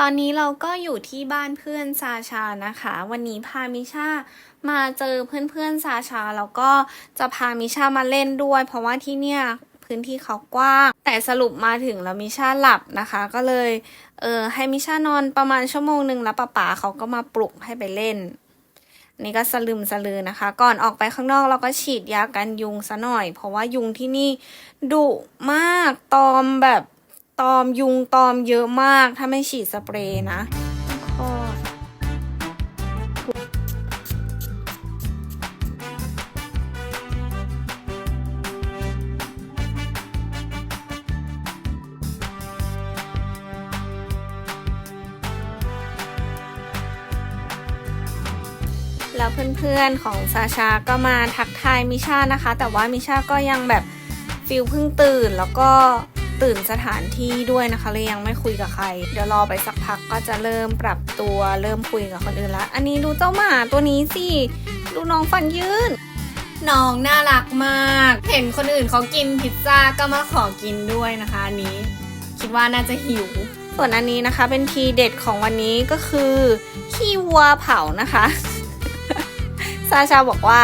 ตอนนี้เราก็อยู่ที่บ้านเพื่อนซาชานะคะวันนี้พามิชามาเจอเพื่อนซาชาแล้วก็จะพามิชามาเล่นด้วยเพราะว่าที่เนี่ยพื้นที่เขากว้างแต่สรุปมาถึงแล้วมิชาหลับนะคะก็เลยให้มิชานอนประมาณชั่วโมงหนึ่งแล้วป๊าเขาก็มาปลุกให้ไปเล่นนี่ก็สลืมสลือนะคะก่อนออกไปข้างนอกเราก็ฉีดยากันยุงซะหน่อยเพราะว่ายุงที่นี่ดุมากตอมยุงตอมเยอะมากถ้าไม่ฉีดสเปรย์นะแล้วเพื่อนๆของซาชาก็มาทักทายมิชานะคะแต่ว่ามิชาก็ยังแบบฟิลเพิ่งตื่นแล้วก็ตื่นสถานที่ด้วยนะคะเลยยังไม่คุยกับใครเดี๋ยวรอไปสักพักก็จะเริ่มปรับตัวเริ่มคุยกับคนอื่นละอันนี้ดูเจ้าหมาตัวนี้สิดูน้องฟันยืนน้องน่ารักมากเห็นคนอื่นเขากินพิซซ่าก็มาขอกินด้วยนะคะอันนี้คิดว่าน่าจะหิวส่วนอันนี้นะคะเป็นทีเด็ดของวันนี้ก็คือขี้วัวเผานะคะซาชาบอกว่า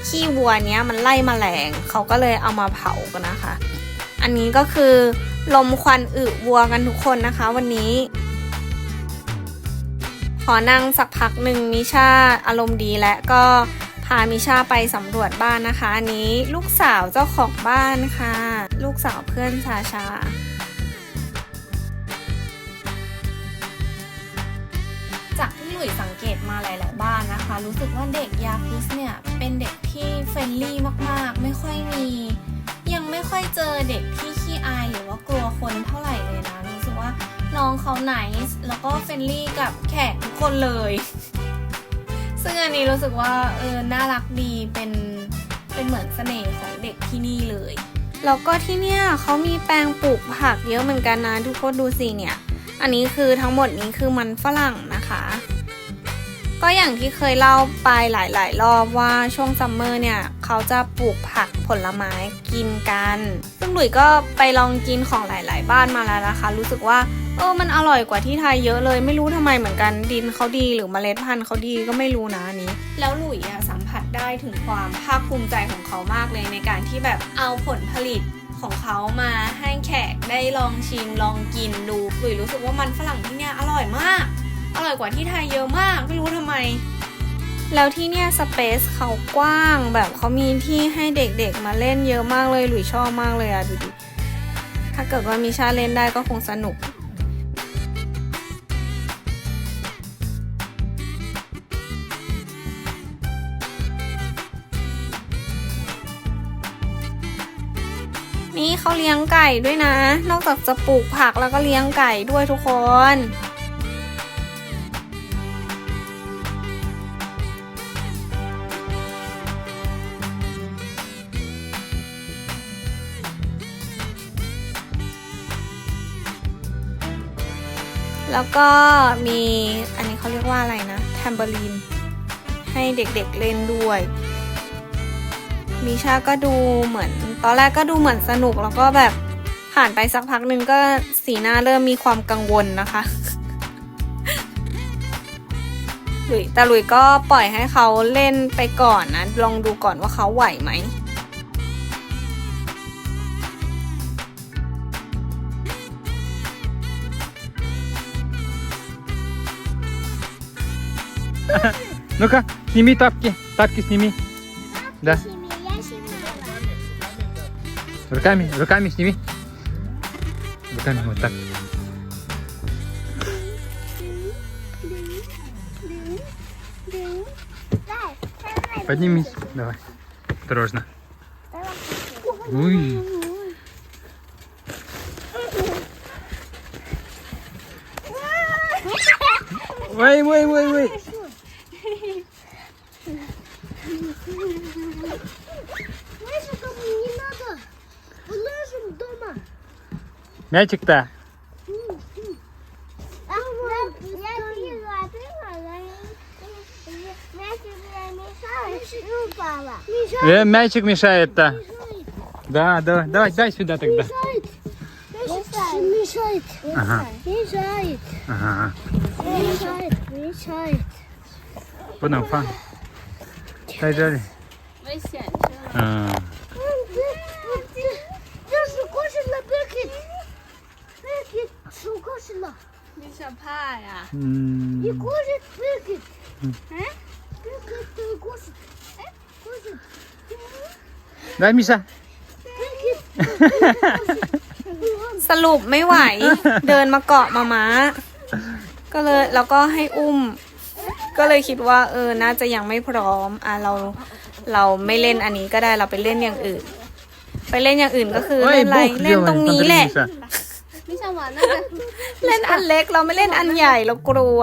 ขี้วัวเนี้ยมันไล่แมลงเขาก็เลยเอามาเผากันนะคะอันนี้ก็คือลมควันอึวัวกันทุกคนนะคะวันนี้ขอนั่งสักพักหนึ่งมิชาอารมณ์ดีและก็พามิชาไปสำรวจบ้านนะคะอันนี้ลูกสาวเจ้าของบ้านค่ะลูกสาวเพื่อนซาชาจากที่หลุยสังเกตมาหลายๆบ้านนะคะรู้สึกว่าเด็กยาคุสเนี่ยเป็นเด็กที่เฟรนลี่มากๆไม่ค่อยมียังไม่ค่อยเจอเด็กที่ขี้อายหรือว่ากลัวคนเท่าไหร่เลยนะรู้สึกว่าน้องเขาไนซ์แล้วก็เฟรนลี่กับแขกทุกคนเลยซึ่งอันนี้รู้สึกว่าน่ารักดีเป็นเหมือนเสน่ห์ของเด็กที่นี่เลยแล้วก็ที่เนี่ยเขามีแปลงปลูกผักเยอะเหมือนกันนะทุกคนดูสิเนี่ยอันนี้คือทั้งหมดนี้คือมันฝรั่งนะคะก็อย่างที่เคยเล่าไปหลายๆรอบว่าช่วงซัมเมอร์เนี่ยเขาจะปลูกผักผลไม้กินกันซึ่งหลุยก็ไปลองกินของหลายๆบ้านมาแล้วนะคะรู้สึกว่ามันอร่อยกว่าที่ไทยเยอะเลยไม่รู้ทำไมเหมือนกันดินเขาดีหรือเมล็ดพันธุ์เขาดีก็ไม่รู้นะอันนี้แล้วหลุยสัมผัสได้ถึงความภาคภูมิใจของเขามากเลยในการที่แบบเอาผลผลิตของเขามาให้แขกได้ลองชิมลองกินดูหลุยรู้สึกว่ามันฝรั่งที่เนี่ยอร่อยมากอร่อยกว่าที่ไทยเยอะมากไม่รู้ทำไมแล้วที่เนี่ยสเปซเขากว้างแบบเขามีที่ให้เด็กๆมาเล่นเยอะมากเลยหลุยชอบมากเลยอะดูดิถ้าเกิดว่ามิชาเล่นได้ก็คงสนุกนี่เขาเลี้ยงไก่ด้วยนะนอกจากจะปลูกผักแล้วก็เลี้ยงไก่ด้วยทุกคนแล้วก็มีอันนี้เขาเรียกว่าอะไรนะแทมเบอรีนให้เด็กๆเล่นด้วยมิชาก็ดูเหมือนตอนแรกก็ดูเหมือนสนุกแล้วก็แบบผ่านไปสักพักหนึ่งก็สีหน้าเริ่มมีความกังวลนะคะแต่หลุยก็ปล่อยให้เขาเล่นไปก่อนนะลองดูก่อนว่าเขาไหวไหมНу-ка, сними тапки. Тапки сними. Да. Руками сними. Руками вот так. Поднимись. Давай. Осторожно. Ой. Ой. Мячик-то. Мячик мешает-то. Да, давай, дай сюда тогда. Мешает. Ага. Мешает. Aha. 没菜。不能放，在这里。危险，嗯，这是过去了 ，Beckett 手过去了，你想怕呀？你嗯，过去 Beckett，哎，Beckett 对过去，哎，过去来，米莎。 สรุปไม่ไหว เดินมาเกาะมาม้า ก็เลยแล้วก็ให้อุ้ม ก็เลยคิดว่าน่าจะยังไม่พร้อมเราไม่เล่นอันนี้ก็ได้เราไปเล่นอย่างอื่น ไปเล่นอย่างอื่นก็คือ Ой, เล่นอะไร Бог เล่นตรง делает, นี้ смотри, แหละ Миша. ไม่ใช่หวานนะเล่นอันเล็กเราไม่เล่นอันใหญ่เรากลัว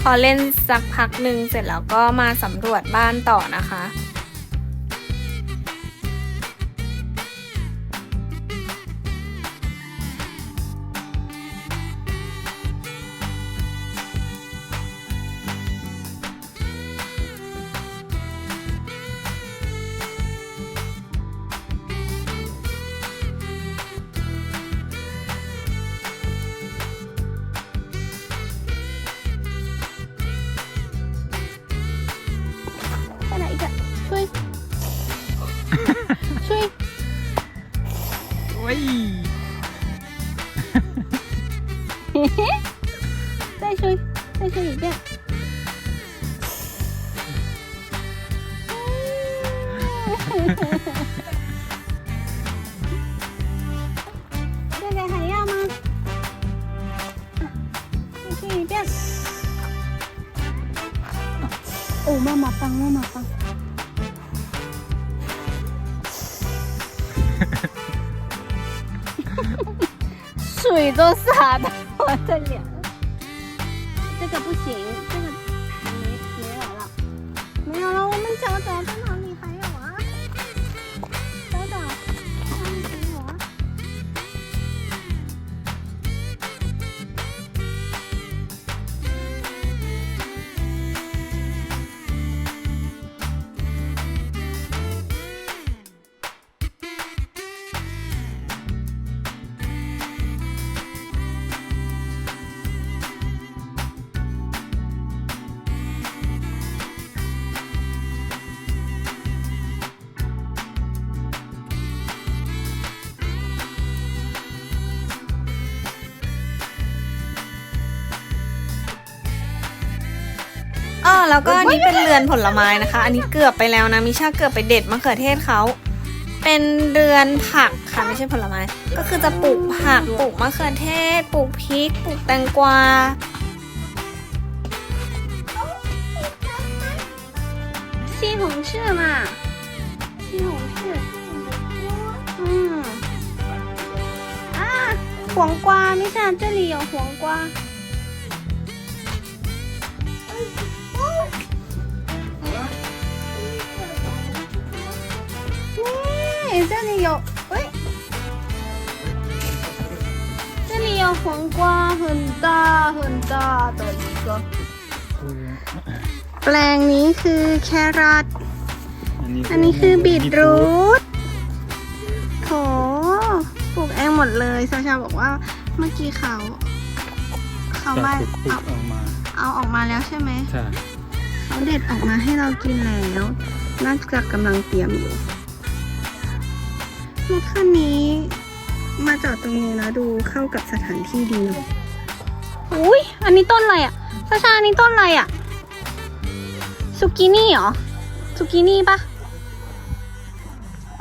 พอเล่นสักพักหนึ่งเสร็จแล้วก็มาสำรวจบ้านต่อนะคะ 再来一个，吹，吹，喂，再吹，再吹一遍。这个还要吗？再吹一遍。哦，妈妈棒，妈妈棒。水都洒到我的脸了。这个不行，这个没有了，没有了。我们找找在哪里还有啊？找找，哪里还有啊？แล้วก็อันนี้เป็นเรือนผลไม้นะคะ อันนี้เกือบไปแล้วนะมิชาเกือบไปเด็ดมะเขือเทศเขาเป็นเรือนผักค่ะไม่ใช่ผลไม้ ก็คือจะปลูกผักปลูกมะเขือเทศปลูกพริกปลูกแตงกวา西红柿嘛，西红柿。嗯。啊，黄瓜，没想这里有黄瓜。这里有，喂，这里有黄瓜，很大很大的一个。แปลงนี้คือแครอท อันนี้คือบีทรูทโถปลูกเองหมดเลยซาชาบอกว่าเมื่อกี้เขามา ปลูกออกมา เอาออกมาแล้วใช่ไหม ใช่ เขาเด็ดออกมาให้เรากินแล้วน่าจะกำลังเตรียมอยู่รถคันนี้มาจอดตรงนี้นะดูเข้ากับสถานที่ดีอุ้ยอันนี้ต้นอะไรอ่ะซาชาอันนี้ต้นอะไรอ่ะซุกินี่เหรอซุกินี่ปะ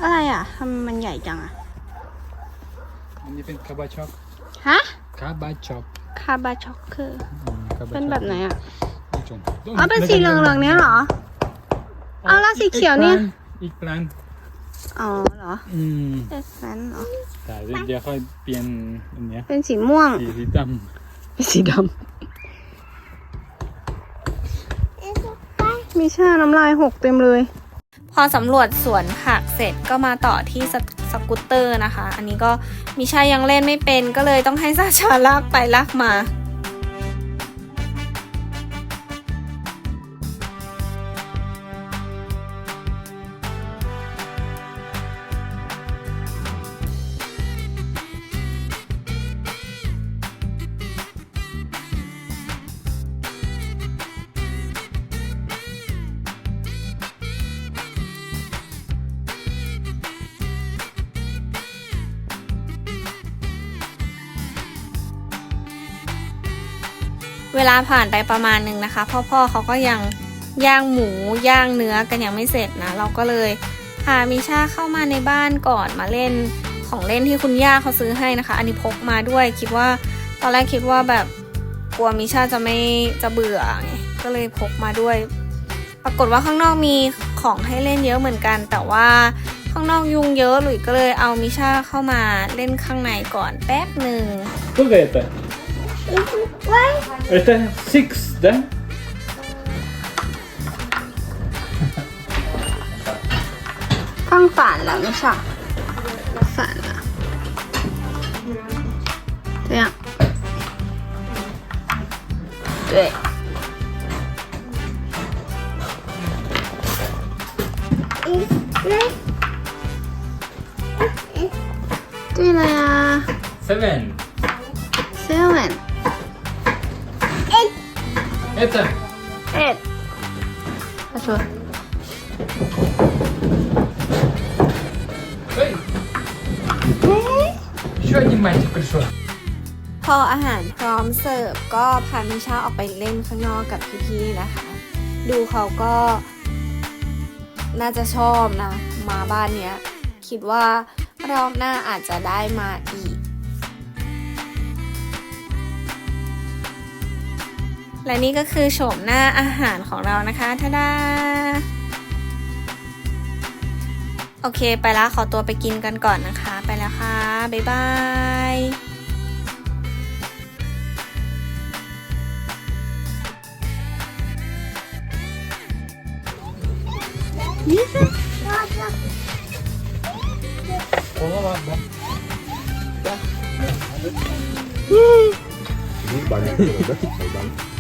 อะไรอ่ะทำไมมันใหญ่จังอ่ะ อันนี้เป็นคาบาช็อก ฮะ คาบาช็อก คาบาช็อกคือ คาาช็อก เป็นแบบไหนอ่ะ นี่จง อ๋อเป็นสีเหลืองๆเนี้ยเหรอ เอาแล้วสีเขียวเนี่ย อีกแปลน อ๋อเหรอ อืม เป็นนั้นเหรอ แต่เดี๋ยวค่อยเปลี่ยนอันเนี้ย เป็นสีม่วง สีด เป็นสีดำ มี มีชาน้ำลายหกเต็มเลย พอสำรวจสวนผักเสร็จก็มาต่อที่สกูตเตอร์นะคะ อันนี้ก็มิชายังเล่นไม่เป็นก็เลยต้องให้ซาชาลากไปลากมา เวลาผ่านไปประมาณนึงนะคะพ่อเขาก็ยังย่างหมูย่างเนื้อกันยังไม่เสร็จนะเราก็เลยพามิชาเข้ามาในบ้านก่อนมาเล่นของเล่นที่คุณย่าเขาซื้อให้นะคะ อันนี้พกมาด้วยตอนแรกคิดว่าแบบกลัวมิชาจะเบื่อไงก็เลยพกมาด้วย ปรากฏว่าข้างนอกมีของให้เล่นเยอะเหมือนกัน แต่ว่าข้างนอกยุงเยอะหลุยก็เลยเอามิชาเข้ามาเล่นข้างในก่อนแป๊บหนึ่ง Vad är det? Är det 6 där? 放反了，没事，反了，这样，对。对了呀 7 ，7 8 8。他说 Ой! Еще один мальчик пришел. พออาหารพร้อมเสิร์ฟก็พามิชาออกไปเล่นข้างนอกกับพี่ๆนะคะ ดูเขาก็น่าจะชอบนะ มาบ้านเนี้ย คิดว่ารอบหน้าอาจจะได้มาอีก และนี่ก็คือโฉมหน้าอาหารของเรานะคะทาดา โอเคไปละขอตัวไปกินกันก่อนนะคะ ไปแล้วค่ะ บ๊ายบาย Kolla vad bra. Ini banyak juga, banyak.